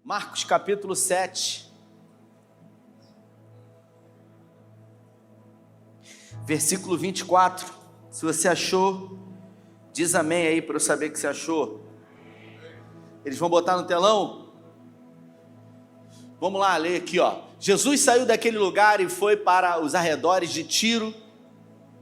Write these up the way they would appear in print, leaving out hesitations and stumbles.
Marcos capítulo 7, versículo 24, se você achou, diz amém aí para eu saber que você achou. Eles vão botar no telão? Vamos lá ler aqui, ó. Jesus saiu daquele lugar e foi para os arredores de Tiro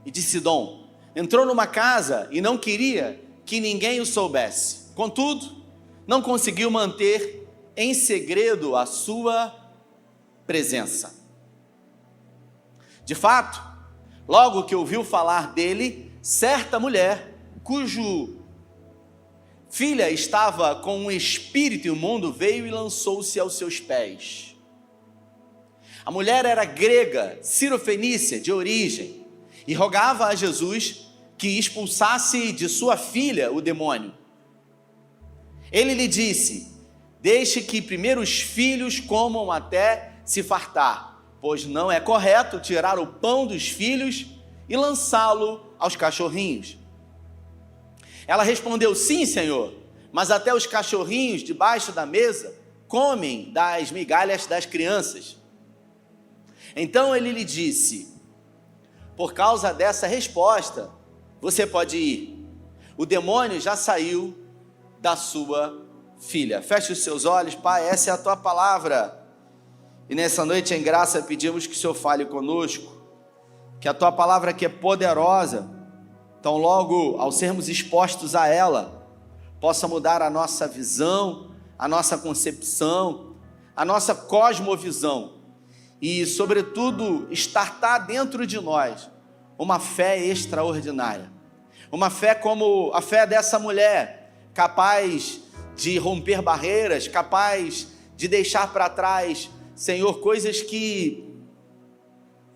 e de Sidom. Entrou numa casa e não queria que ninguém o soubesse. Contudo, não conseguiu manter em segredo a sua presença. De fato, logo que ouviu falar dele, certa mulher, cujo filha estava com um espírito imundo, veio e lançou-se aos seus pés. A mulher era grega, cirofenícia de origem, e rogava a Jesus que expulsasse de sua filha o demônio. Ele lhe disse: deixe que primeiro os filhos comam até se fartar, pois não é correto tirar o pão dos filhos e lançá-lo aos cachorrinhos. Ela respondeu: sim, Senhor, mas até os cachorrinhos debaixo da mesa comem das migalhas das crianças. Então ele lhe disse: por causa dessa resposta, você pode ir. O demônio já saiu da sua filha. Feche os seus olhos, Pai, essa é a tua palavra. E nessa noite, em graça, pedimos que o Senhor fale conosco, que a tua palavra que é poderosa, então logo ao sermos expostos a ela, possa mudar a nossa visão, a nossa concepção, a nossa cosmovisão e, sobretudo, estartar dentro de nós uma fé extraordinária, uma fé como a fé dessa mulher, capaz de romper barreiras, capaz de deixar para trás, Senhor, coisas que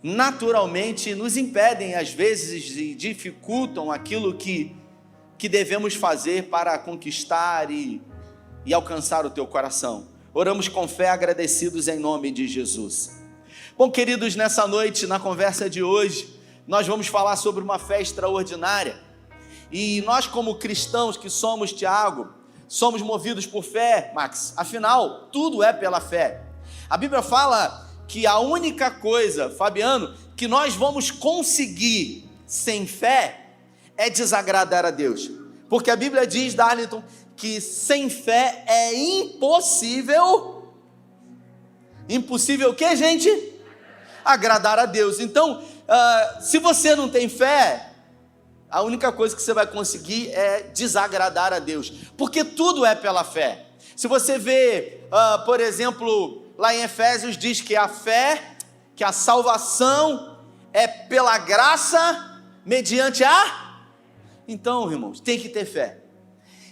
naturalmente nos impedem às vezes e dificultam aquilo que devemos fazer para conquistar e alcançar o teu coração. Oramos com fé, agradecidos em nome de Jesus. Bom, queridos, nessa noite, na conversa de hoje, nós vamos falar sobre uma fé extraordinária. E nós, como cristãos que somos, Tiago, somos movidos por fé, Max. Afinal, tudo é pela fé. A Bíblia fala que a única coisa, Fabiano, que nós vamos conseguir sem fé é desagradar a Deus. Porque a Bíblia diz, Darlington, que sem fé é impossível. Impossível o que, gente? Agradar a Deus. Então, se você não tem fé, a única coisa que você vai conseguir é desagradar a Deus, porque tudo é pela fé. Se você vê, por exemplo, lá em Efésios diz que a fé, que a salvação é pela graça, mediante a... Então, irmãos, tem que ter fé.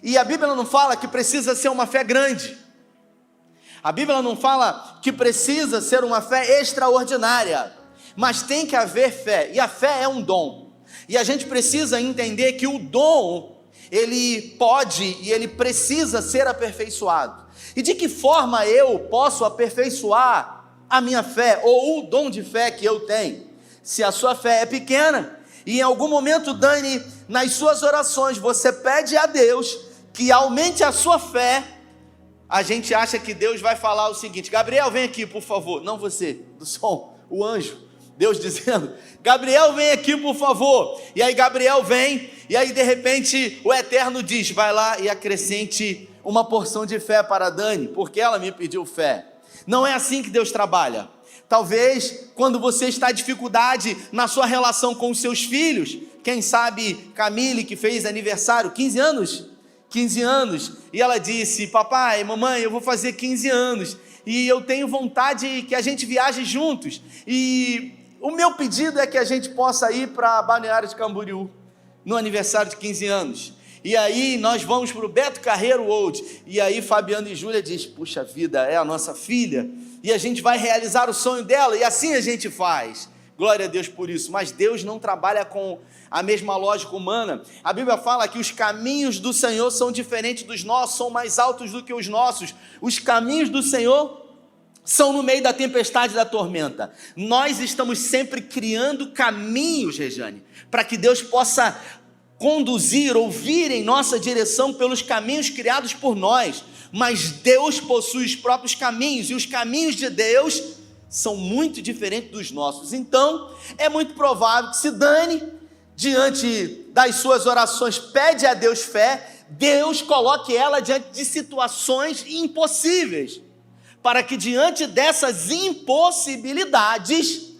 E a Bíblia não fala que precisa ser uma fé grande. A Bíblia não fala que precisa ser uma fé extraordinária, mas tem que haver fé, e a fé é um dom. E a gente precisa entender que o dom, ele pode e ele precisa ser aperfeiçoado. E de que forma eu posso aperfeiçoar a minha fé, ou o dom de fé que eu tenho? Se a sua fé é pequena, e em algum momento, Dani, nas suas orações, você pede a Deus que aumente a sua fé, a gente acha que Deus vai falar o seguinte: Gabriel, vem aqui, por favor. Não você, do som, o anjo. Deus dizendo: Gabriel, vem aqui, por favor. E aí Gabriel vem, e aí de repente o Eterno diz: vai lá e acrescente uma porção de fé para Dani, porque ela me pediu fé. Não é assim que Deus trabalha. Talvez quando você está em dificuldade na sua relação com os seus filhos, quem sabe Camille, que fez aniversário, 15 anos, e ela disse: papai, mamãe, eu vou fazer 15 anos, e eu tenho vontade que a gente viaje juntos, e o meu pedido é que a gente possa ir para Balneário de Camboriú, no aniversário de 15 anos, e aí nós vamos para o Beto Carreiro World, e aí Fabiano e Júlia diz: puxa vida, é a nossa filha, e a gente vai realizar o sonho dela, e assim a gente faz. Glória a Deus por isso, mas Deus não trabalha com a mesma lógica humana. A Bíblia fala que os caminhos do Senhor são diferentes dos nossos, são mais altos do que os nossos. Os caminhos do Senhor são no meio da tempestade, da tormenta. Nós estamos sempre criando caminhos, Rejane, para que Deus possa conduzir ou vir em nossa direção pelos caminhos criados por nós. mas Deus possui os próprios caminhos, e os caminhos de Deus são muito diferentes dos nossos. Então, é muito provável que se Dani, diante das suas orações, pede a Deus fé, Deus coloque ela diante de situações impossíveis, para que diante dessas impossibilidades,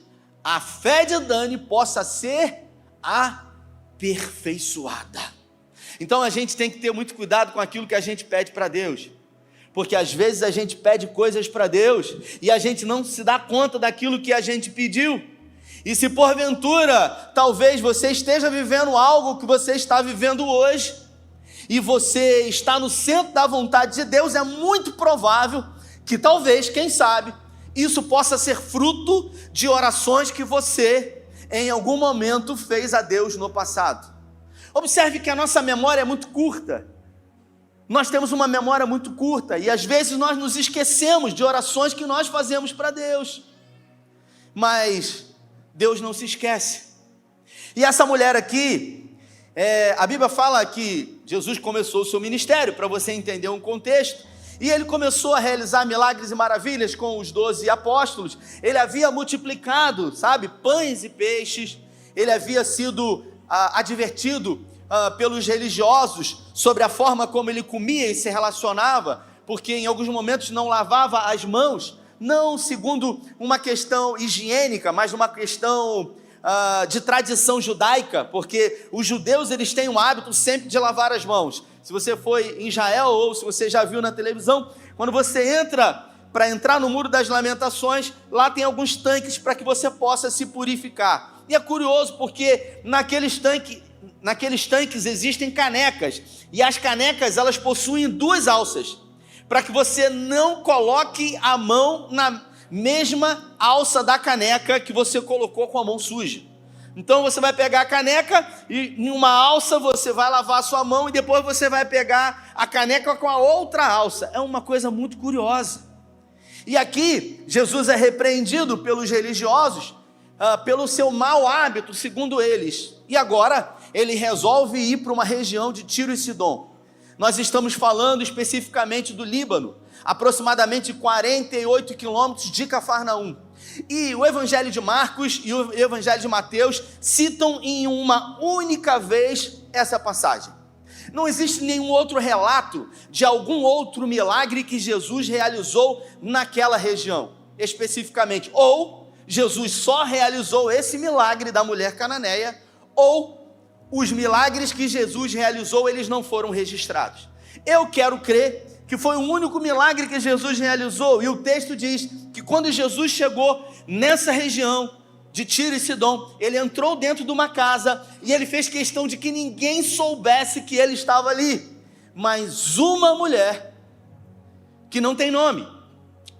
a fé de Dani possa ser aperfeiçoada. Então a gente tem que ter muito cuidado com aquilo que a gente pede para Deus, porque às vezes a gente pede coisas para Deus e a gente não se dá conta daquilo que a gente pediu. E se porventura, talvez você esteja vivendo algo que você está vivendo hoje, e você está no centro da vontade de Deus, é muito provável que talvez, quem sabe, isso possa ser fruto de orações que você, em algum momento, fez a Deus no passado. Observe que a nossa memória é muito curta. Nós temos uma memória muito curta e às vezes nós nos esquecemos de orações que nós fazemos para Deus. Mas Deus não se esquece. E essa mulher aqui, a Bíblia fala que Jesus começou o seu ministério, para você entender um contexto, e ele começou a realizar milagres e maravilhas com os 12 apóstolos. Ele havia multiplicado, pães e peixes. Ele havia sido advertido pelos religiosos sobre a forma como ele comia e se relacionava, porque em alguns momentos não lavava as mãos, não segundo uma questão higiênica, mas uma questão de tradição judaica, porque os judeus eles têm o hábito sempre de lavar as mãos. Se você foi em Israel ou se você já viu na televisão, quando você entra, para entrar no Muro das Lamentações, lá tem alguns tanques para que você possa se purificar. E é curioso porque naqueles tanques existem canecas, e as canecas elas possuem 2 alças, para que você não coloque a mão na mesma alça da caneca que você colocou com a mão suja. Então você vai pegar a caneca e em uma alça você vai lavar a sua mão e depois você vai pegar a caneca com a outra alça. É uma coisa muito curiosa. E aqui Jesus é repreendido pelos religiosos pelo seu mau hábito, segundo eles. E agora ele resolve ir para uma região de Tiro e Sidom. Nós estamos falando especificamente do Líbano, aproximadamente 48 quilômetros de Cafarnaum. E o Evangelho de Marcos e o Evangelho de Mateus citam em uma única vez essa passagem. Não existe nenhum outro relato de algum outro milagre que Jesus realizou naquela região, especificamente. Ou Jesus só realizou esse milagre da mulher cananeia, ou os milagres que Jesus realizou, eles não foram registrados. Eu quero crer que foi o único milagre que Jesus realizou, e o texto diz que quando Jesus chegou nessa região de Tiro e Sidom, ele entrou dentro de uma casa, e ele fez questão de que ninguém soubesse que ele estava ali, mas uma mulher, que não tem nome,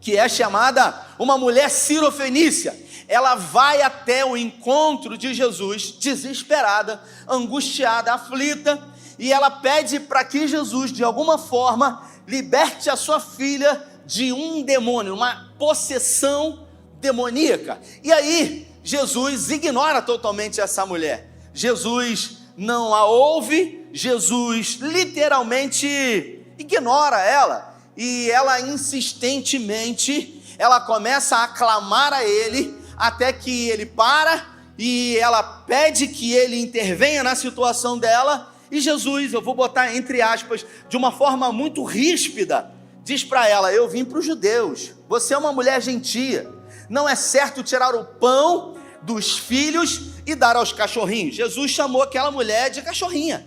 que é chamada uma mulher cirofenícia, ela vai até o encontro de Jesus, desesperada, angustiada, aflita, e ela pede para que Jesus, de alguma forma, liberte a sua filha de um demônio, uma possessão demoníaca. E aí, Jesus ignora totalmente essa mulher. Jesus não a ouve, Jesus literalmente ignora ela. E ela insistentemente, ela começa a clamar a ele, até que ele para e ela pede que ele intervenha na situação dela. E Jesus, eu vou botar entre aspas, de uma forma muito ríspida, diz para ela: eu vim para os judeus, você é uma mulher gentia, não é certo tirar o pão dos filhos e dar aos cachorrinhos. Jesus chamou aquela mulher de cachorrinha,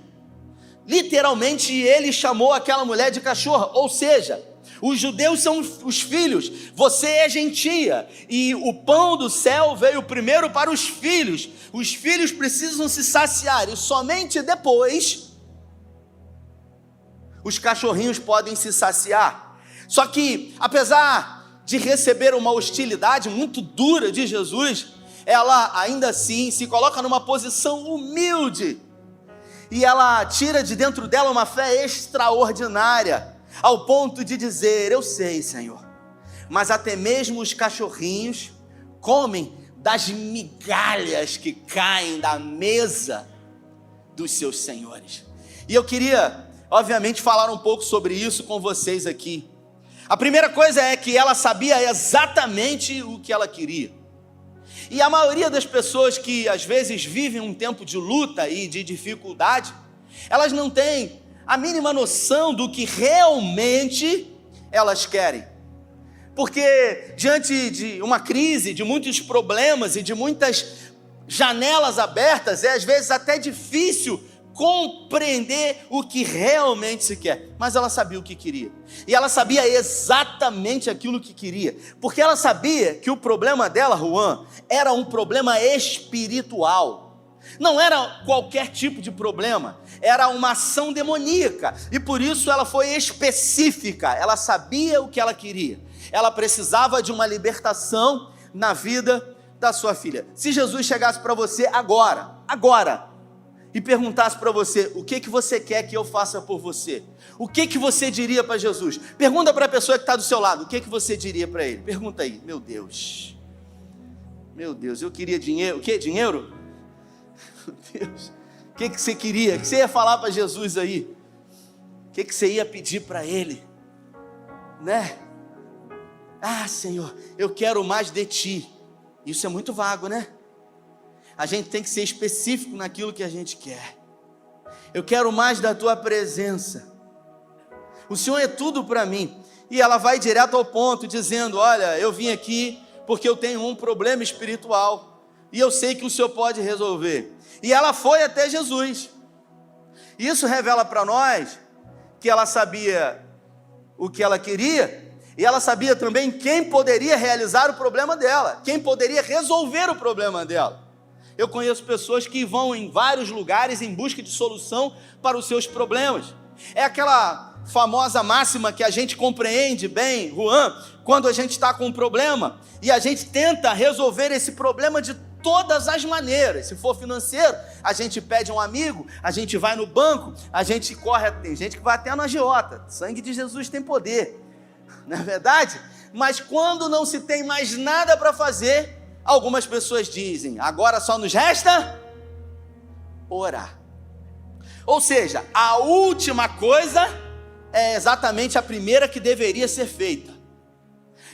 literalmente ele chamou aquela mulher de cachorra, ou seja, os judeus são os filhos, você é gentia, e o pão do céu veio primeiro para os filhos precisam se saciar, e somente depois os cachorrinhos podem se saciar. Só que, apesar de receber uma hostilidade muito dura de Jesus, ela ainda assim se coloca numa posição humilde, e ela tira de dentro dela uma fé extraordinária, ao ponto de dizer: eu sei, Senhor, mas até mesmo os cachorrinhos comem das migalhas que caem da mesa dos seus senhores. E eu queria obviamente, falar um pouco sobre isso com vocês aqui. A primeira coisa é que ela sabia exatamente o que ela queria. E a maioria das pessoas que às vezes vivem um tempo de luta e de dificuldade, elas não têm a mínima noção do que realmente elas querem. Porque diante de uma crise, de muitos problemas e de muitas janelas abertas, é às vezes até difícil compreender o que realmente se quer. Mas ela sabia o que queria. E ela sabia exatamente aquilo que queria. Porque ela sabia que o problema dela, Juan, era um problema espiritual. Não era qualquer tipo de problema. Era uma ação demoníaca. E por isso ela foi específica. Ela sabia o que ela queria. Ela precisava de uma libertação na vida da sua filha. Se Jesus chegasse para você agora, e perguntasse para você, o que você quer que eu faça por você? O que você diria para Jesus? Pergunta para a pessoa que está do seu lado, o que você diria para ele? Pergunta aí. Meu Deus, eu queria dinheiro. O que? Dinheiro? Meu Deus, o que você queria? O que você ia falar para Jesus aí? O que você ia pedir para ele? Né? Ah, Senhor, eu quero mais de Ti. Isso é muito vago, né? A gente tem que ser específico naquilo que a gente quer. Eu quero mais da Tua presença. O Senhor é tudo para mim. E ela vai direto ao ponto, dizendo, olha, eu vim aqui porque eu tenho um problema espiritual. E eu sei que o Senhor pode resolver. E ela foi até Jesus. Isso revela para nós que ela sabia o que ela queria. E ela sabia também quem poderia realizar o problema dela. Quem poderia resolver o problema dela. Eu conheço pessoas que vão em vários lugares em busca de solução para os seus problemas. É aquela famosa máxima que a gente compreende bem, Juan, quando a gente está com um problema e a gente tenta resolver esse problema de todas as maneiras. Se for financeiro, a gente pede um amigo, a gente vai no banco, a gente corre, tem gente que vai até no agiota. Sangue de Jesus tem poder, não é verdade? Mas quando não se tem mais nada para fazer, algumas pessoas dizem, agora só nos resta orar. Ou seja, a última coisa é exatamente a primeira que deveria ser feita.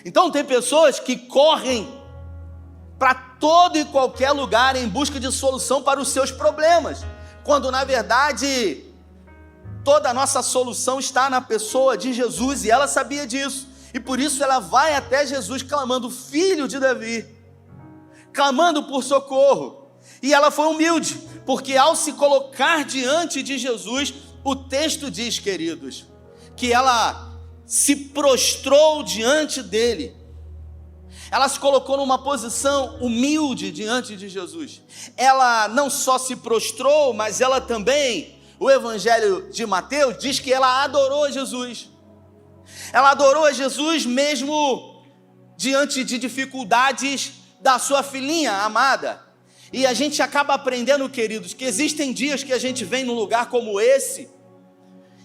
Então tem pessoas que correm para todo e qualquer lugar em busca de solução para os seus problemas, quando na verdade toda a nossa solução está na pessoa de Jesus, e ela sabia disso, e por isso ela vai até Jesus clamando, filho de Davi, clamando por socorro. E ela foi humilde, porque ao se colocar diante de Jesus, o texto diz, queridos, que ela se prostrou diante dele. Ela se colocou numa posição humilde diante de Jesus. Ela não só se prostrou, mas ela também, o Evangelho de Mateus diz que ela adorou a Jesus. Ela adorou a Jesus mesmo diante de dificuldades da sua filhinha amada. E a gente acaba aprendendo, queridos, que existem dias que a gente vem num lugar como esse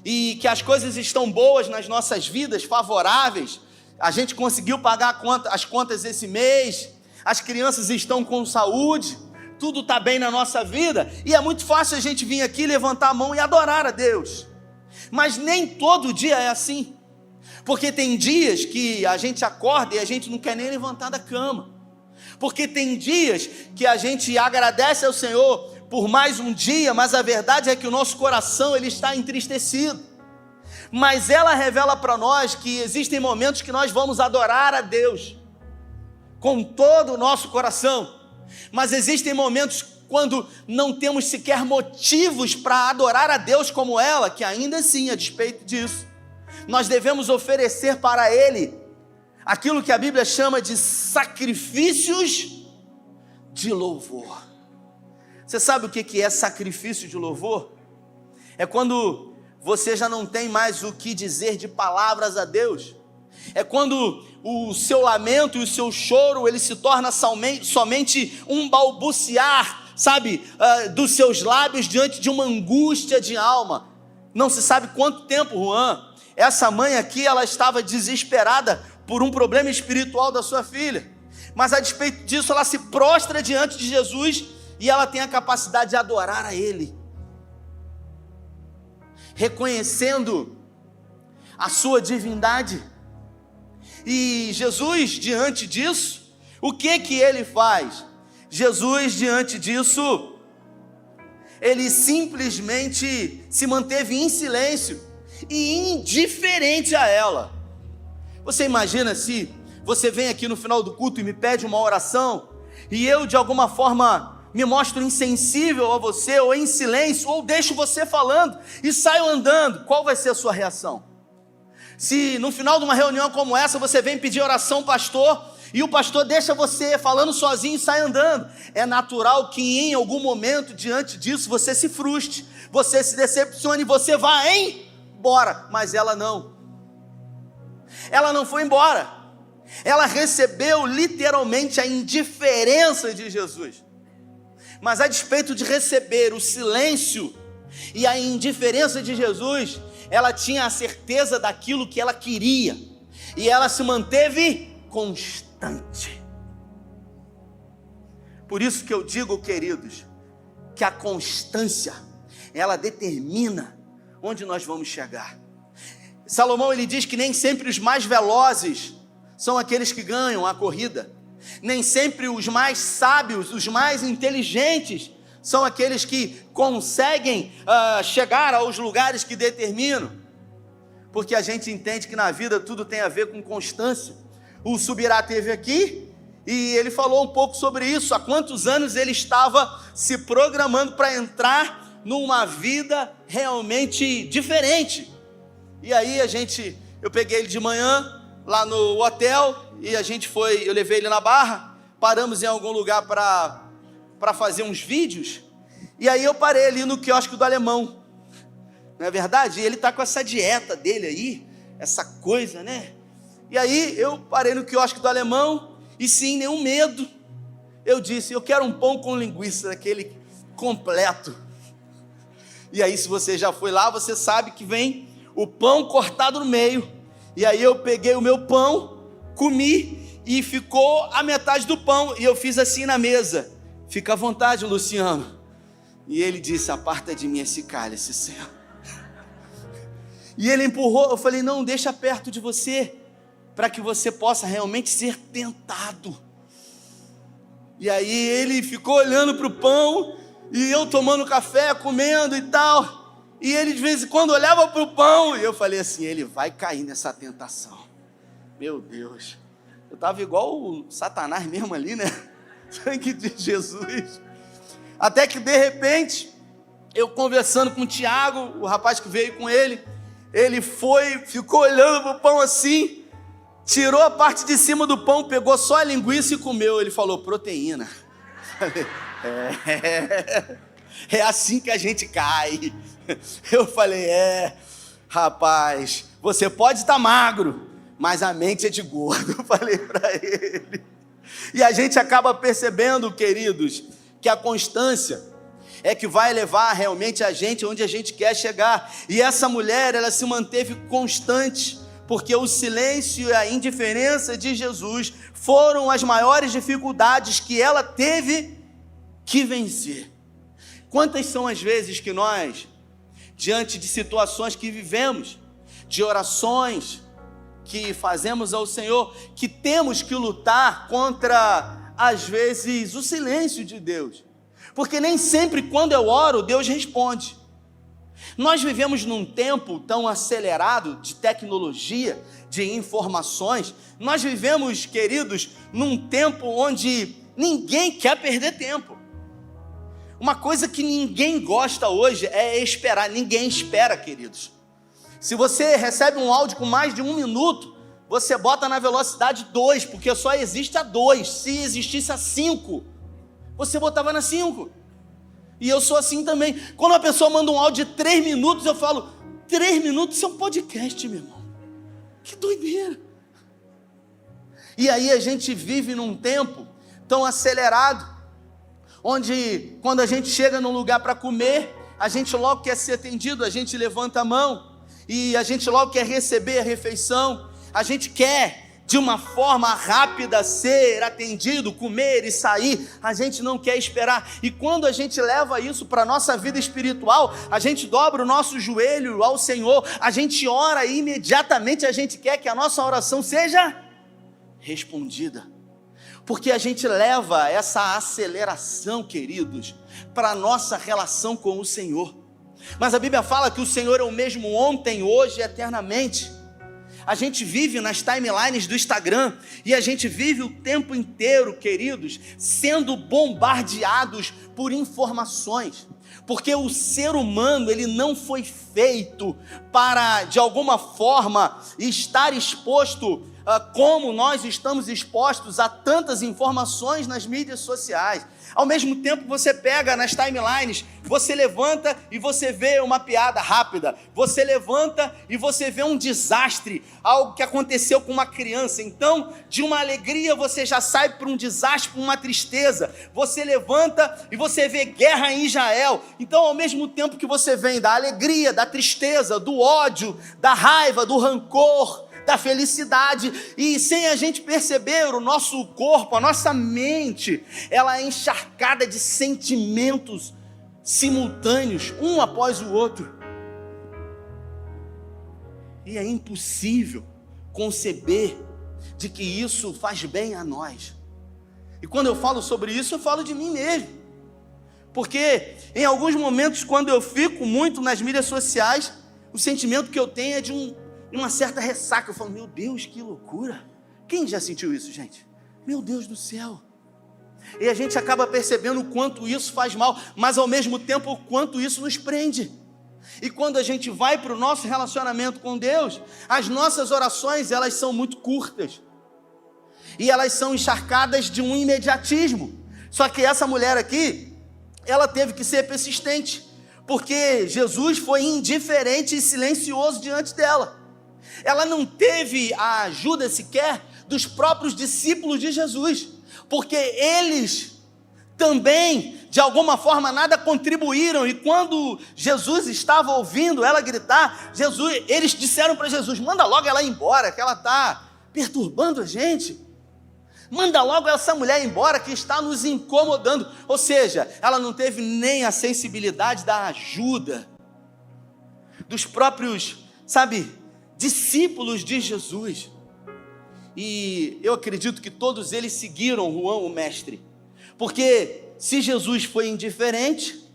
e que as coisas estão boas nas nossas vidas, favoráveis. A gente conseguiu pagar as contas esse mês, as crianças estão com saúde, tudo está bem na nossa vida, e é muito fácil a gente vir aqui, levantar a mão e adorar a Deus. Mas nem todo dia é assim, porque tem dias que a gente acorda e a gente não quer nem levantar da cama, porque tem dias que a gente agradece ao Senhor por mais um dia, mas a verdade é que o nosso coração ele está entristecido. Mas ela revela para nós que existem momentos que nós vamos adorar a Deus com todo o nosso coração, mas existem momentos quando não temos sequer motivos para adorar a Deus como ela, que ainda assim, a despeito disso, nós devemos oferecer para Ele aquilo que a Bíblia chama de sacrifícios de louvor. Você sabe o que é sacrifício de louvor? É quando você já não tem mais o que dizer de palavras a Deus. É quando o seu lamento e o seu choro, ele se torna somente um balbuciar, sabe, dos seus lábios diante de uma angústia de alma. Não se sabe quanto tempo, Juan, essa mãe aqui, ela estava desesperada por um problema espiritual da sua filha. Mas a despeito disso, ela se prostra diante de Jesus e ela tem a capacidade de adorar a Ele. reconhecendo a sua divindade. E Jesus, diante disso, o que ele faz? Jesus, diante disso, ele simplesmente se manteve em silêncio e indiferente a ela. Você imagina se você vem aqui no final do culto e me pede uma oração, e eu de alguma forma me mostro insensível a você, ou em silêncio, ou deixo você falando e saio andando, qual vai ser a sua reação? Se no final de uma reunião como essa, você vem pedir oração ao pastor, e o pastor deixa você falando sozinho e sai andando, é natural que em algum momento, diante disso, você se frustre, você se decepcione, você vá embora. Mas ela não foi embora, ela recebeu literalmente a indiferença de Jesus. Mas a despeito de receber o silêncio e a indiferença de Jesus, ela tinha a certeza daquilo que ela queria, e ela se manteve constante. Por isso que eu digo, queridos, que a constância, ela determina onde nós vamos chegar. Salomão, ele diz que nem sempre os mais velozes são aqueles que ganham a corrida, nem sempre os mais sábios, os mais inteligentes são aqueles que conseguem chegar aos lugares que determinam, porque a gente entende que na vida tudo tem a ver com constância. O Subirá esteve aqui e ele falou um pouco sobre isso, há quantos anos ele estava se programando para entrar numa vida realmente diferente. E aí eu peguei ele de manhã lá no hotel e eu levei ele na Barra, paramos em algum lugar para fazer uns vídeos, e aí eu parei ali no quiosque do Alemão, não é verdade? E ele está com essa dieta dele aí, essa coisa, né? E aí eu parei no quiosque do Alemão e sem nenhum medo, eu disse, eu quero um pão com linguiça, aquele completo. E aí se você já foi lá, você sabe que vem o pão cortado no meio. E aí eu peguei o meu pão, comi e ficou a metade do pão. E eu fiz assim na mesa, fica à vontade, Luciano. E ele disse, aparta de mim esse cálice, Senhor. E ele empurrou, eu falei, não, deixa perto de você, para que você possa realmente ser tentado. E aí ele ficou olhando para o pão, e eu tomando café, comendo e tal. E ele de vez em quando olhava para o pão, e eu falei assim, ele vai cair nessa tentação. Meu Deus, eu estava igual o Satanás mesmo ali, né? Sangue de Jesus. Até que de repente, eu conversando com o Tiago, o rapaz que veio com ele ficou olhando para o pão assim, tirou a parte de cima do pão, pegou só a linguiça e comeu. Ele falou, proteína. É assim que a gente cai. Eu falei, rapaz, você pode estar magro, mas a mente é de gordo. Eu falei para ele. E a gente acaba percebendo, queridos, que a constância é que vai levar realmente a gente onde a gente quer chegar. E essa mulher, ela se manteve constante, porque o silêncio e a indiferença de Jesus foram as maiores dificuldades que ela teve que vencer. Quantas são as vezes que nós, diante de situações que vivemos, de orações que fazemos ao Senhor, que temos que lutar contra, às vezes, o silêncio de Deus, porque nem sempre quando eu oro, Deus responde. Nós vivemos num tempo tão acelerado de tecnologia, de informações. Nós vivemos, queridos, num tempo onde ninguém quer perder tempo. Uma coisa que ninguém gosta hoje é esperar. Ninguém espera, queridos. Se você recebe um áudio com mais de 1 minuto, você bota na velocidade 2, porque só existe a 2. Se existisse a 5, você botava na 5. E eu sou assim também. Quando a pessoa manda um áudio de 3 minutos, eu falo, 3 minutos isso é um podcast, meu irmão. Que doideira. E aí a gente vive num tempo tão acelerado, onde quando a gente chega num lugar para comer, a gente logo quer ser atendido, a gente levanta a mão, e a gente logo quer receber a refeição, a gente quer de uma forma rápida ser atendido, comer e sair. A gente não quer esperar. E quando a gente leva isso para a nossa vida espiritual, a gente dobra o nosso joelho ao Senhor, a gente ora e imediatamente a gente quer que a nossa oração seja respondida. Porque a gente leva essa aceleração, queridos, para a nossa relação com o Senhor. Mas a Bíblia fala que o Senhor é o mesmo ontem, hoje e eternamente. A gente vive nas timelines do Instagram e a gente vive o tempo inteiro, queridos, sendo bombardeados por informações. Porque o ser humano, ele não foi feito para, de alguma forma, estar exposto como nós estamos expostos a tantas informações nas mídias sociais. Ao mesmo tempo, você pega nas timelines, você levanta e você vê uma piada rápida, você levanta e você vê um desastre, algo que aconteceu com uma criança. Então, de uma alegria você já sai para um desastre, para uma tristeza. Você levanta e você vê guerra em Israel. Então, ao mesmo tempo que você vem da alegria, da tristeza, do ódio, da raiva, do rancor, da felicidade, e sem a gente perceber, o nosso corpo, a nossa mente, ela é encharcada de sentimentos simultâneos, um após o outro. E é impossível conceber de que isso faz bem a nós. E quando eu falo sobre isso, eu falo de mim mesmo. Porque em alguns momentos, quando eu fico muito nas mídias sociais, o sentimento que eu tenho é de uma certa ressaca. Eu falo, meu Deus, que loucura. Quem já sentiu isso, gente? Meu Deus do céu. E a gente acaba percebendo o quanto isso faz mal, mas ao mesmo tempo o quanto isso nos prende. E quando a gente vai para o nosso relacionamento com Deus, as nossas orações, elas são muito curtas. E elas são encharcadas de um imediatismo. Só que essa mulher aqui, ela teve que ser persistente, porque Jesus foi indiferente e silencioso diante dela. Ela não teve a ajuda sequer dos próprios discípulos de Jesus, porque eles também, de alguma forma, nada contribuíram. E quando Jesus estava ouvindo ela gritar, eles disseram para Jesus, manda logo ela embora, que ela está perturbando a gente. Manda logo essa mulher embora que está nos incomodando. Ou seja, ela não teve nem a sensibilidade da ajuda dos próprios, discípulos de Jesus. E eu acredito que todos eles seguiram João, o mestre. Porque se Jesus foi indiferente,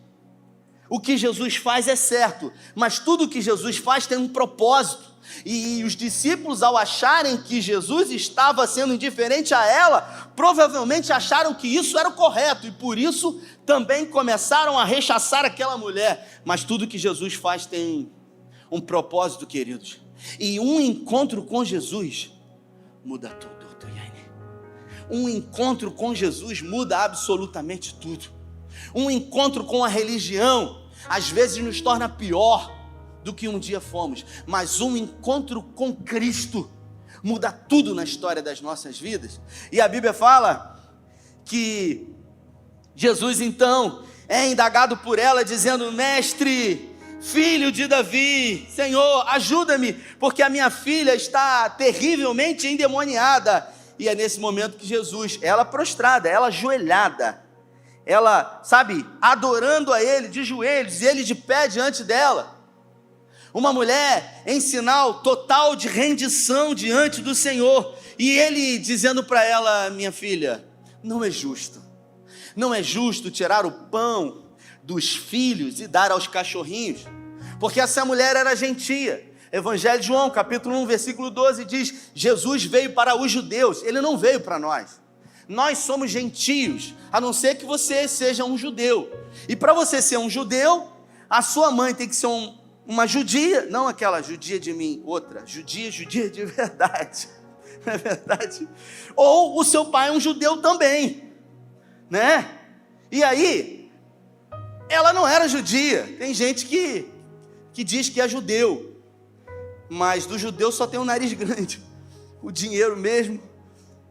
o que Jesus faz é certo, mas tudo o que Jesus faz tem um propósito. E os discípulos, ao acharem que Jesus estava sendo indiferente a ela, provavelmente acharam que isso era o correto, e por isso também começaram a rechaçar aquela mulher. Mas tudo que Jesus faz tem um propósito, queridos. E um encontro com Jesus muda tudo. Um encontro com Jesus muda absolutamente tudo. Um encontro com a religião às vezes nos torna pior do que um dia fomos, mas um encontro com Cristo muda tudo na história das nossas vidas. E a Bíblia fala que Jesus então é indagado por ela dizendo, mestre, filho de Davi, Senhor, ajuda-me, porque a minha filha está terrivelmente endemoniada. E é nesse momento que Jesus, ela prostrada, ela ajoelhada, ela, adorando a Ele de joelhos, e Ele de pé diante dela. Uma mulher em sinal total de rendição diante do Senhor. E Ele dizendo para ela, minha filha, não é justo tirar o pão dos filhos e dar aos cachorrinhos. Porque essa mulher era gentia. Evangelho de João, capítulo 1, versículo 12 diz, Jesus veio para os judeus, Ele não veio para nós. Nós somos gentios, a não ser que você seja um judeu. E para você ser um judeu, a sua mãe tem que ser uma judia, não aquela judia de mim, outra, judia de verdade, não é verdade? Ou o seu pai é um judeu também, né? E aí, ela não era judia. Tem gente que diz que é judeu, mas do judeu só tem o nariz grande, o dinheiro mesmo,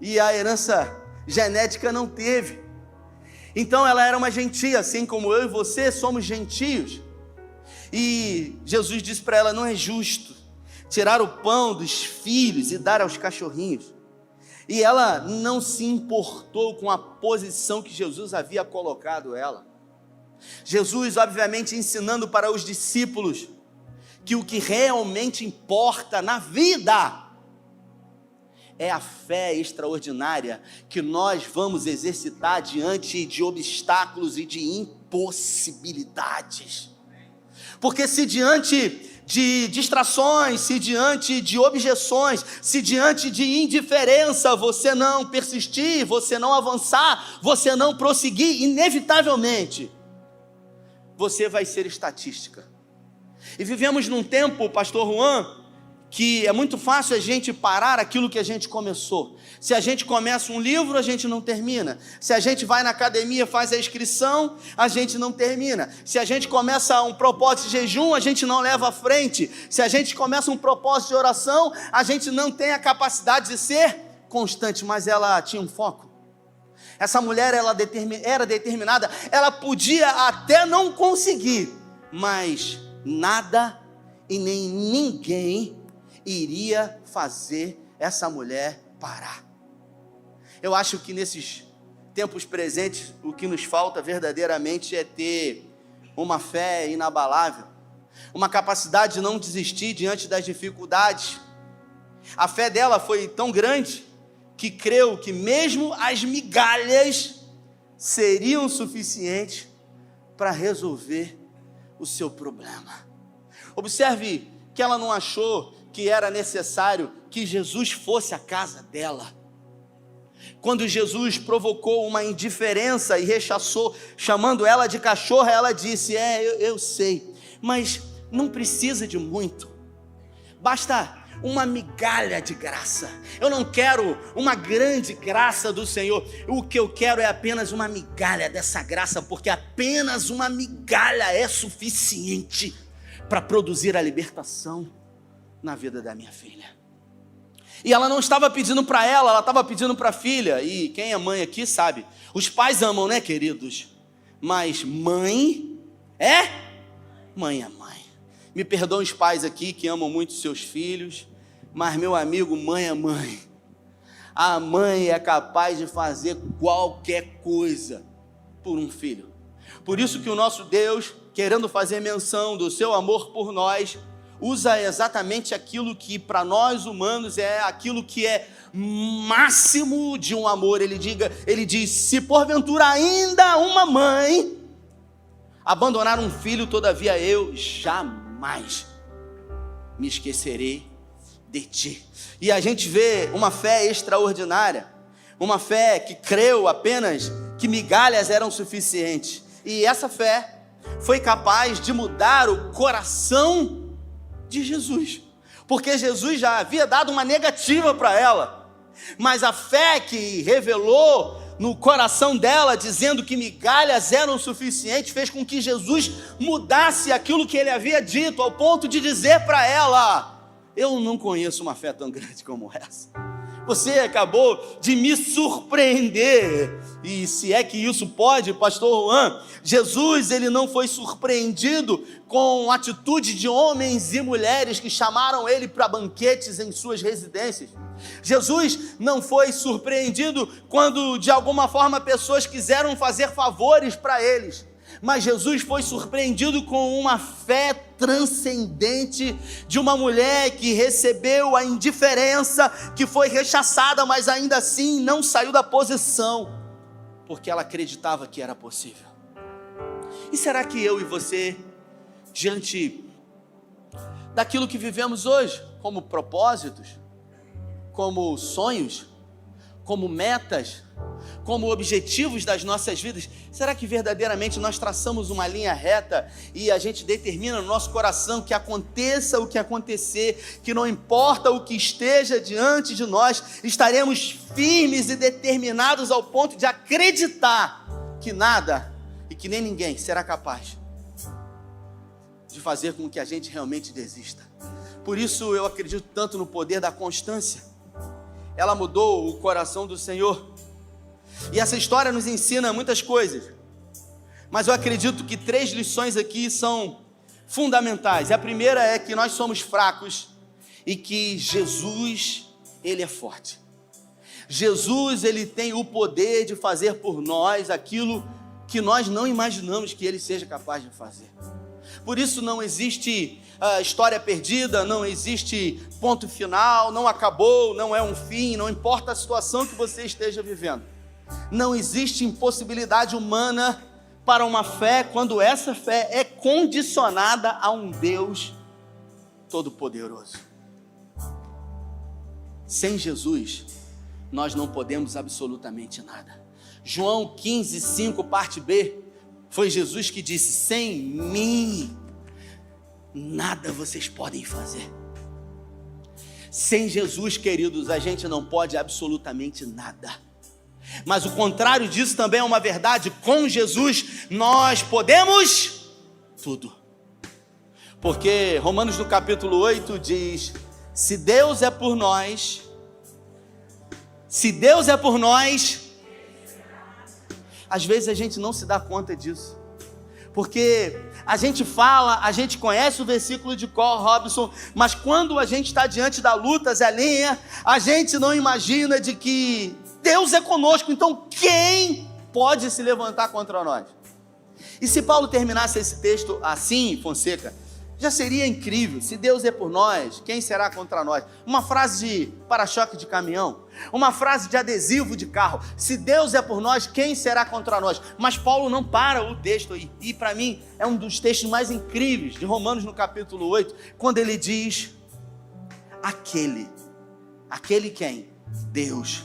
e a herança genética não teve. Então ela era uma gentia, assim como eu e você somos gentios. E Jesus disse para ela, não é justo tirar o pão dos filhos e dar aos cachorrinhos. E ela não se importou com a posição que Jesus havia colocado ela. Jesus, obviamente, ensinando para os discípulos que o que realmente importa na vida é a fé extraordinária que nós vamos exercitar diante de obstáculos e de impossibilidades. Porque se diante de distrações, se diante de objeções, se diante de indiferença você não persistir, você não avançar, você não prosseguir, inevitavelmente você vai ser estatística. E vivemos num tempo, pastor Juan, que é muito fácil a gente parar aquilo que a gente começou. Se a gente começa um livro, a gente não termina. Se a gente vai na academia, faz a inscrição, a gente não termina. Se a gente começa um propósito de jejum, a gente não leva à frente. Se a gente começa um propósito de oração, a gente não tem a capacidade de ser constante. Mas ela tinha um foco. Essa mulher ela era determinada, ela podia até não conseguir, mas nada e nem ninguém iria fazer essa mulher parar. Eu acho que nesses tempos presentes, o que nos falta verdadeiramente é ter uma fé inabalável, uma capacidade de não desistir diante das dificuldades. A fé dela foi tão grande que creu que mesmo as migalhas seriam suficientes para resolver o seu problema. Observe que ela não achou que era necessário que Jesus fosse à casa dela. Quando Jesus provocou uma indiferença e rechaçou, chamando ela de cachorra, ela disse: eu sei, mas não precisa de muito, basta uma migalha de graça. Eu não quero uma grande graça do Senhor, o que eu quero é apenas uma migalha dessa graça, porque apenas uma migalha é suficiente para produzir a libertação na vida da minha filha. E ela não estava pedindo para ela estava pedindo para a filha. E quem é mãe aqui sabe, os pais amam, né, queridos? Mas mãe é mãe. Me perdoem os pais aqui que amam muito seus filhos, mas meu amigo, mãe é mãe. A mãe é capaz de fazer qualquer coisa por um filho. Por isso que o nosso Deus, querendo fazer menção do seu amor por nós, usa exatamente aquilo que para nós humanos é aquilo que é máximo de um amor. Ele diz: se porventura ainda uma mãe abandonar um filho, todavia eu jamais me esquecerei de ti. E a gente vê uma fé extraordinária, uma fé que creu apenas que migalhas eram suficientes. E essa fé foi capaz de mudar o coração de Jesus, porque Jesus já havia dado uma negativa para ela, mas a fé que revelou no coração dela, dizendo que migalhas eram suficientes, fez com que Jesus mudasse aquilo que ele havia dito, ao ponto de dizer para ela: eu não conheço uma fé tão grande como essa. Você acabou de me surpreender. E se é que isso pode, pastor Juan, Jesus, ele não foi surpreendido com a atitude de homens e mulheres que chamaram ele para banquetes em suas residências. Jesus não foi surpreendido quando de alguma forma pessoas quiseram fazer favores para eles. Mas Jesus foi surpreendido com uma fé transcendente de uma mulher que recebeu a indiferença, que foi rechaçada, mas ainda assim não saiu da posição, porque ela acreditava que era possível. E será que eu e você, diante daquilo que vivemos hoje, como propósitos, como sonhos, como metas, como objetivos das nossas vidas, será que verdadeiramente nós traçamos uma linha reta e a gente determina no nosso coração que aconteça o que acontecer, que não importa o que esteja diante de nós, estaremos firmes e determinados ao ponto de acreditar que nada e que nem ninguém será capaz de fazer com que a gente realmente desista? Por isso eu acredito tanto no poder da constância. Ela mudou o coração do Senhor. E essa história nos ensina muitas coisas, mas eu acredito que 3 lições aqui são fundamentais. A primeira é que nós somos fracos e que Jesus, ele é forte. Jesus, ele tem o poder de fazer por nós aquilo que nós não imaginamos que ele seja capaz de fazer. Por isso não existe história perdida, não existe ponto final, não acabou, não é um fim, não importa a situação que você esteja vivendo. Não existe impossibilidade humana para uma fé quando essa fé é condicionada a um Deus Todo-Poderoso. Sem Jesus, nós não podemos absolutamente nada. João 15:5, parte B, foi Jesus que disse: sem mim, nada vocês podem fazer. Sem Jesus, queridos, a gente não pode absolutamente nada. Mas o contrário disso também é uma verdade. Com Jesus, nós podemos tudo. Porque Romanos no capítulo 8 diz: se Deus é por nós, às vezes a gente não se dá conta disso. Porque a gente fala, a gente conhece o versículo de cor, Robson, mas quando a gente está diante da luta, Zelinha, a gente não imagina de que Deus é conosco, então quem pode se levantar contra nós? E se Paulo terminasse esse texto assim, Fonseca, já seria incrível. Se Deus é por nós, quem será contra nós? Uma frase de para-choque de caminhão, uma frase de adesivo de carro. Se Deus é por nós, quem será contra nós? Mas Paulo não para o texto aí. E para mim é um dos textos mais incríveis de Romanos no capítulo 8, quando ele diz: aquele quem? Deus,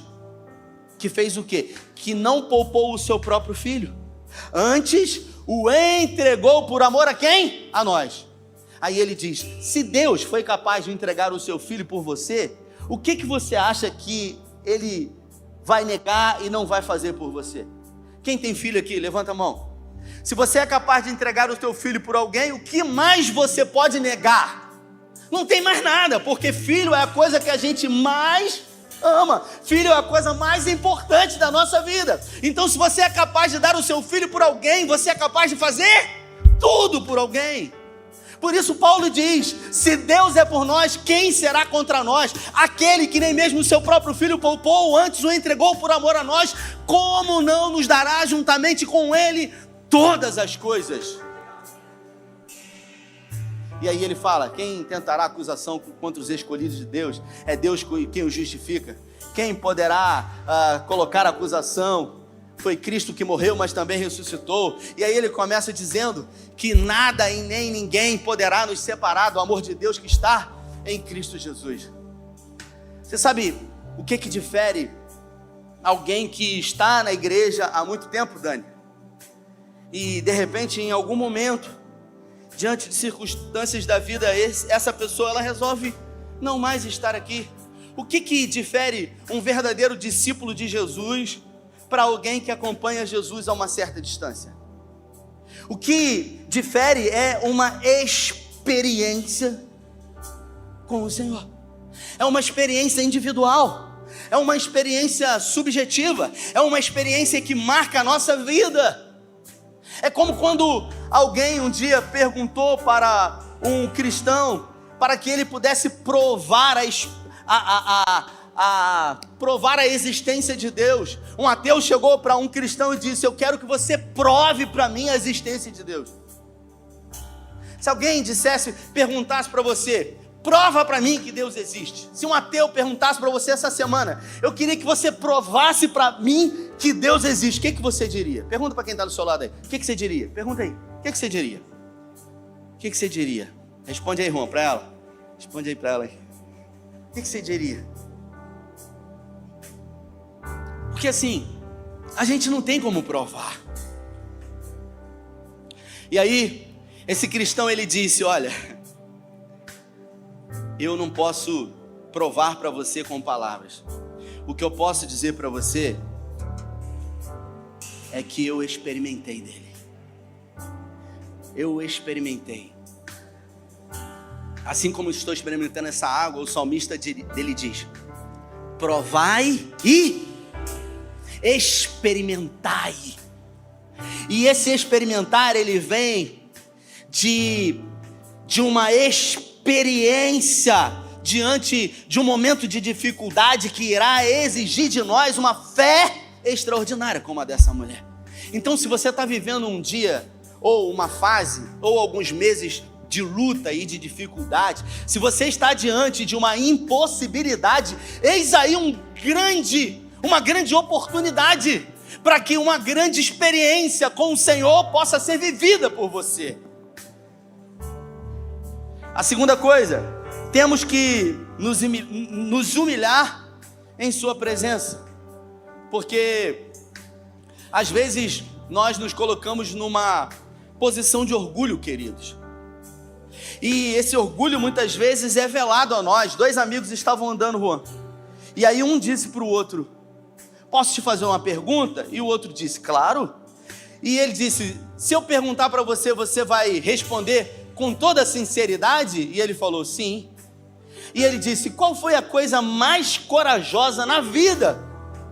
que fez o quê? Que não poupou o seu próprio filho, antes o entregou por amor a quem? A nós. Aí ele diz: se Deus foi capaz de entregar o seu filho por você, o que você acha que ele vai negar e não vai fazer por você? Quem tem filho aqui, levanta a mão. Se você é capaz de entregar o teu filho por alguém, o que mais você pode negar? Não tem mais nada, porque filho é a coisa que a gente mais ama. Filho é a coisa mais importante da nossa vida. Então, se você é capaz de dar o seu filho por alguém, você é capaz de fazer tudo por alguém. Por isso Paulo diz: se Deus é por nós, quem será contra nós? Aquele que nem mesmo o seu próprio filho poupou, antes o entregou por amor a nós, como não nos dará juntamente com ele todas as coisas? E aí ele fala: quem tentará acusação contra os escolhidos de Deus? É Deus quem os justifica. Quem poderá colocar acusação? Foi Cristo que morreu, mas também ressuscitou. E aí ele começa dizendo que nada e nem ninguém poderá nos separar do amor de Deus que está em Cristo Jesus. Você sabe o que difere alguém que está na igreja há muito tempo, Dani, e de repente em algum momento, diante de circunstâncias da vida, essa pessoa ela resolve não mais estar aqui? O que difere um verdadeiro discípulo de Jesus para alguém que acompanha Jesus a uma certa distância? O que difere é uma experiência com o Senhor. É uma experiência individual, é uma experiência subjetiva, é uma experiência que marca a nossa vida. É como quando alguém um dia perguntou para um cristão para que ele pudesse provar provar a existência de Deus. Um ateu chegou para um cristão e disse: eu quero que você prove para mim a existência de Deus. Se alguém perguntasse para você: prova para mim que Deus existe. Se um ateu perguntasse para você essa semana: eu queria que você provasse para mim que Deus existe, o que você diria? Pergunta para quem está do seu lado aí. O que você diria? Pergunta aí. O que você diria? O que você diria? Responde aí, Juan, para ela. Responde aí para ela aí. O que você diria? Porque assim, a gente não tem como provar. E aí, esse cristão ele disse: olha, eu não posso provar para você com palavras. O que eu posso dizer para você é que eu experimentei dele. Eu experimentei. Assim como estou experimentando essa água, o salmista dele diz: provai e experimentai. E esse experimentar, ele vem de uma experiência diante de um momento de dificuldade que irá exigir de nós uma fé extraordinária como a dessa mulher. Então, se você está vivendo um dia, ou uma fase, ou alguns meses de luta e de dificuldade, se você está diante de uma impossibilidade, eis aí uma grande oportunidade para que uma grande experiência com o Senhor possa ser vivida por você. A segunda coisa, temos que nos humilhar em sua presença, porque às vezes nós nos colocamos numa posição de orgulho, queridos, e esse orgulho muitas vezes é velado a nós. Dois amigos estavam andando, Juan, e aí um disse para o outro: posso te fazer uma pergunta? E o outro disse: claro. E ele disse: se eu perguntar para você, você vai responder com toda a sinceridade? E ele falou: sim. E ele disse: qual foi a coisa mais corajosa na vida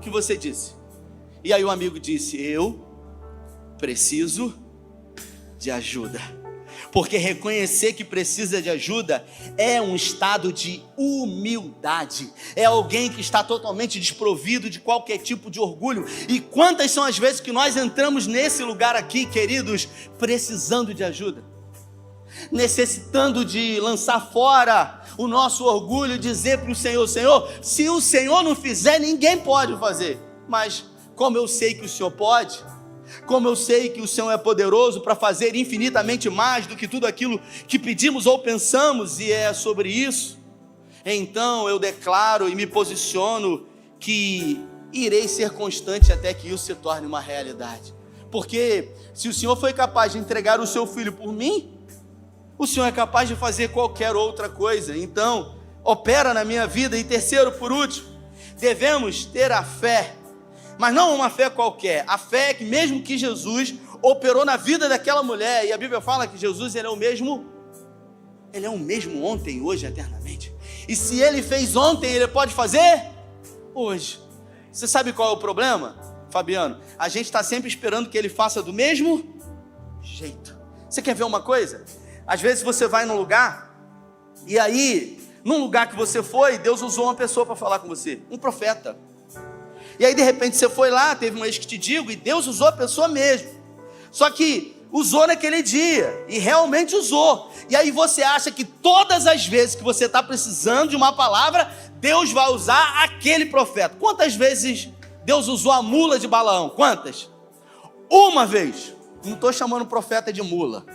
que você disse? E aí o amigo disse: eu preciso de ajuda. Porque reconhecer que precisa de ajuda é um estado de humildade. É alguém que está totalmente desprovido de qualquer tipo de orgulho. E quantas são as vezes que nós entramos nesse lugar aqui, queridos, precisando de ajuda, necessitando de lançar fora o nosso orgulho, dizer para o Senhor: Senhor, se o Senhor não fizer, ninguém pode fazer. Mas como eu sei que o Senhor pode, como eu sei que o Senhor é poderoso para fazer infinitamente mais do que tudo aquilo que pedimos ou pensamos, e é sobre isso, então eu declaro e me posiciono que irei ser constante até que isso se torne uma realidade. Porque se o Senhor foi capaz de entregar o seu Filho por mim, o Senhor é capaz de fazer qualquer outra coisa. Então, opera na minha vida. E terceiro, por último, devemos ter a fé, mas não uma fé qualquer, a fé que mesmo que Jesus operou na vida daquela mulher, e a Bíblia fala que Jesus ele é o mesmo ontem, hoje, eternamente. E se ele fez ontem, ele pode fazer hoje. Você sabe qual é o problema, Fabiano? A gente está sempre esperando que ele faça do mesmo jeito. Você quer ver uma coisa? Às vezes você vai num lugar, e aí, num lugar que você foi, Deus usou uma pessoa para falar com você, um profeta. E aí de repente você foi lá, teve um ex que te digo, e Deus usou a pessoa mesmo. Só que usou naquele dia, e realmente usou. E aí você acha que todas as vezes que você está precisando de uma palavra, Deus vai usar aquele profeta. Quantas vezes Deus usou a mula de Balaão? Quantas? Uma vez. Não estou chamando o profeta de mula,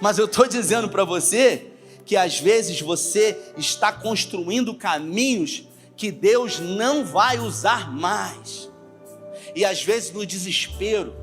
mas eu estou dizendo para você que às vezes você está construindo caminhos que Deus não vai usar mais. E às vezes no desespero,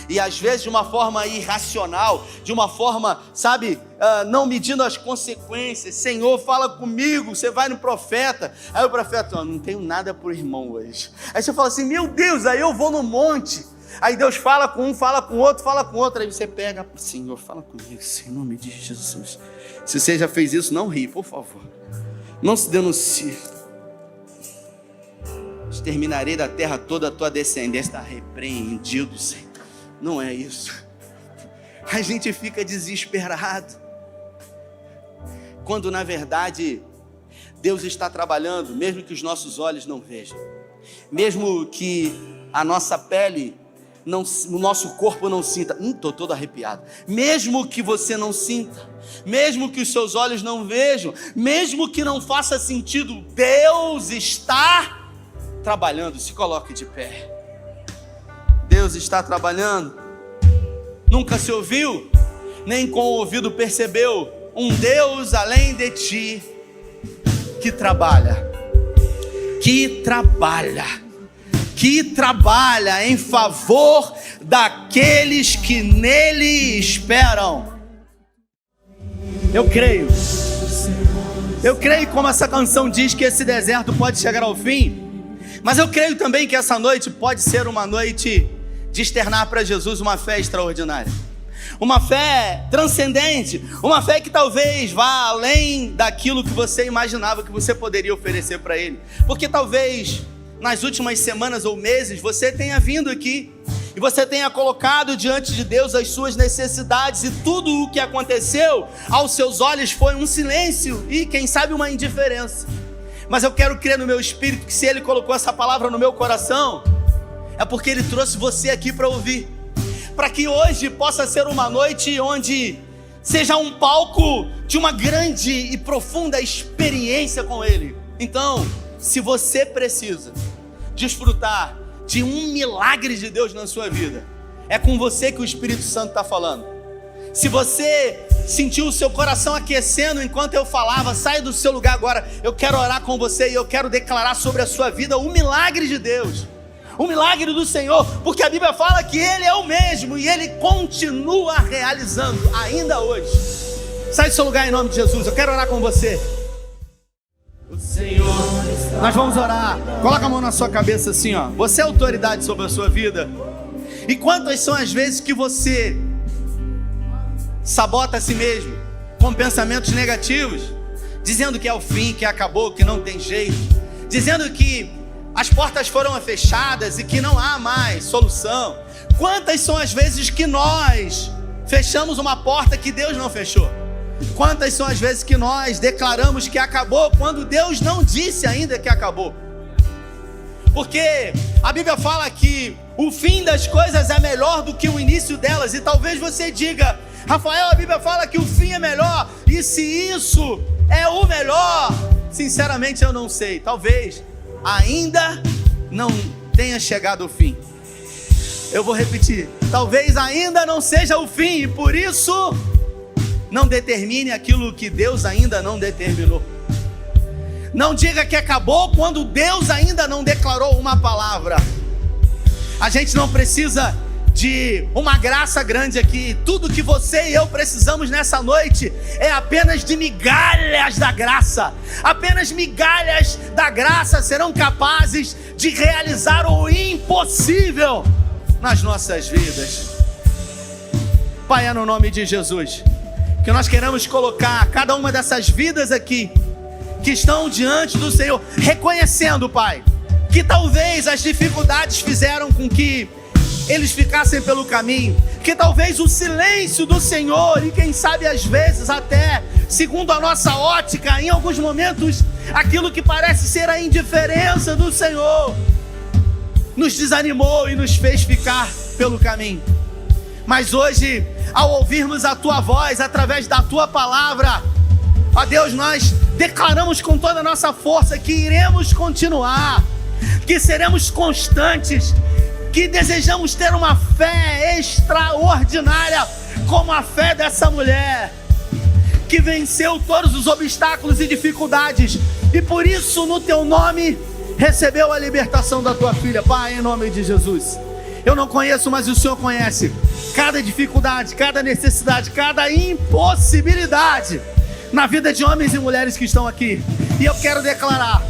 e às vezes de uma forma irracional, de uma forma, sabe, não medindo as consequências. Senhor, fala comigo. Você vai no profeta, aí o profeta: não tenho nada por irmão hoje. Aí você fala assim: meu Deus, aí eu vou no monte. Aí Deus fala com um, fala com outro, fala com outro. Aí você pega: Senhor, fala comigo, em nome de Jesus. Se você já fez isso, não ri, por favor. Não se denuncie. Exterminarei da terra toda a tua descendência. Está repreendido, Senhor. Não é isso. A gente fica desesperado, quando na verdade Deus está trabalhando, mesmo que os nossos olhos não vejam, mesmo que a nossa pele, o nosso corpo não sinta. Estou todo arrepiado. Mesmo que você não sinta, mesmo que os seus olhos não vejam, mesmo que não faça sentido, Deus está trabalhando. Se coloque de pé. Deus está trabalhando. Nunca se ouviu, nem com o ouvido percebeu, um Deus além de ti, que trabalha em favor daqueles que nele esperam. Eu creio como essa canção diz, que esse deserto pode chegar ao fim, mas eu creio também que essa noite pode ser uma noite de externar para Jesus uma fé extraordinária, uma fé transcendente, uma fé que talvez vá além daquilo que você imaginava que você poderia oferecer para Ele. Porque talvez nas últimas semanas ou meses você tenha vindo aqui e você tenha colocado diante de Deus as suas necessidades, e tudo o que aconteceu aos seus olhos foi um silêncio e, quem sabe, uma indiferença. Mas eu quero crer no meu espírito que se Ele colocou essa palavra no meu coração, é porque Ele trouxe você aqui para ouvir, para que hoje possa ser uma noite onde seja um palco de uma grande e profunda experiência com Ele. Então, se você precisa desfrutar de um milagre de Deus na sua vida, é com você que o Espírito Santo está falando. Se você sentiu o seu coração aquecendo enquanto eu falava, sai do seu lugar agora. Eu quero orar com você e eu quero declarar sobre a sua vida o milagre de Deus, o milagre do Senhor, porque a Bíblia fala que Ele é o mesmo e Ele continua realizando ainda hoje. Sai do seu lugar em nome de Jesus, eu quero orar com você. O Senhor, nós vamos orar. Coloca a mão na sua cabeça assim, ó. Você é autoridade sobre a sua vida. E quantas são as vezes que você sabota a si mesmo com pensamentos negativos, dizendo que é o fim, que acabou, que não tem jeito, dizendo que as portas foram fechadas e que não há mais solução. Quantas são as vezes que nós fechamos uma porta que Deus não fechou? Quantas são as vezes que nós declaramos que acabou quando Deus não disse ainda que acabou? Porque a Bíblia fala que o fim das coisas é melhor do que o início delas. E talvez você diga: Rafael, a Bíblia fala que o fim é melhor, e se isso é o melhor? Sinceramente eu não sei. Talvez ainda não tenha chegado o fim. Eu vou repetir: talvez ainda não seja o fim, e por isso não determine aquilo que Deus ainda não determinou. Não diga que acabou quando Deus ainda não declarou uma palavra. A gente não precisa de uma graça grande aqui. Tudo que você e eu precisamos nessa noite é apenas de migalhas da graça. Apenas migalhas da graça serão capazes de realizar o impossível nas nossas vidas. Pai, é no nome de Jesus que nós queremos colocar cada uma dessas vidas aqui que estão diante do Senhor, reconhecendo, Pai, que talvez as dificuldades fizeram com que eles ficassem pelo caminho, que talvez o silêncio do Senhor, e quem sabe às vezes até, segundo a nossa ótica, em alguns momentos, aquilo que parece ser a indiferença do Senhor, nos desanimou e nos fez ficar pelo caminho. Mas hoje, ao ouvirmos a Tua voz, através da Tua palavra, ó Deus, nós declaramos com toda a nossa força que iremos continuar, que seremos constantes, que desejamos ter uma fé extraordinária, como a fé dessa mulher, que venceu todos os obstáculos e dificuldades, e por isso no Teu nome recebeu a libertação da Tua filha. Pai, em nome de Jesus, eu não conheço, mas o Senhor conhece cada dificuldade, cada necessidade, cada impossibilidade na vida de homens e mulheres que estão aqui, e eu quero declarar,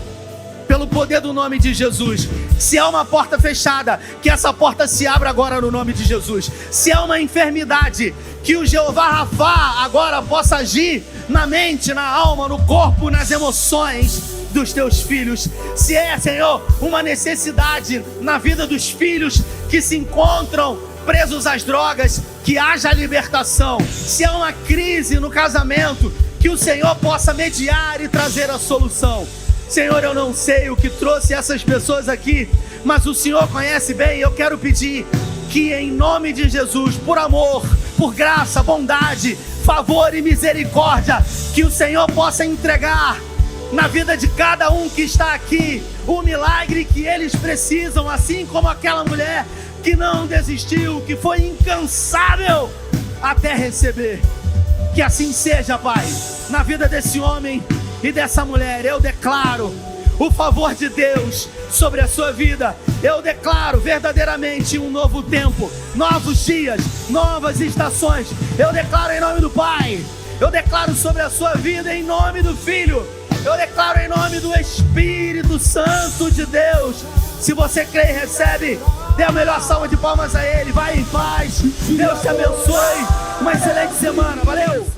pelo poder do nome de Jesus, se há uma porta fechada, que essa porta se abra agora no nome de Jesus. Se há uma enfermidade, que o Jeová Rafá agora possa agir na mente, na alma, no corpo, nas emoções dos Teus filhos. Se é, Senhor, uma necessidade na vida dos filhos que se encontram presos às drogas, que haja libertação. Se há uma crise no casamento, que o Senhor possa mediar e trazer a solução. Senhor, eu não sei o que trouxe essas pessoas aqui, mas o Senhor conhece bem. Eu quero pedir que em nome de Jesus, por amor, por graça, bondade, favor e misericórdia, que o Senhor possa entregar na vida de cada um que está aqui o milagre que eles precisam, assim como aquela mulher que não desistiu, que foi incansável até receber. Que assim seja, Pai, na vida desse homem e dessa mulher. Eu declaro o favor de Deus sobre a sua vida. Eu declaro verdadeiramente um novo tempo, novos dias, novas estações. Eu declaro em nome do Pai. Eu declaro sobre a sua vida em nome do Filho. Eu declaro em nome do Espírito Santo de Deus. Se você crê e recebe, dê a melhor salva de palmas a Ele. Vai em paz. Deus te abençoe. Uma excelente semana. Valeu!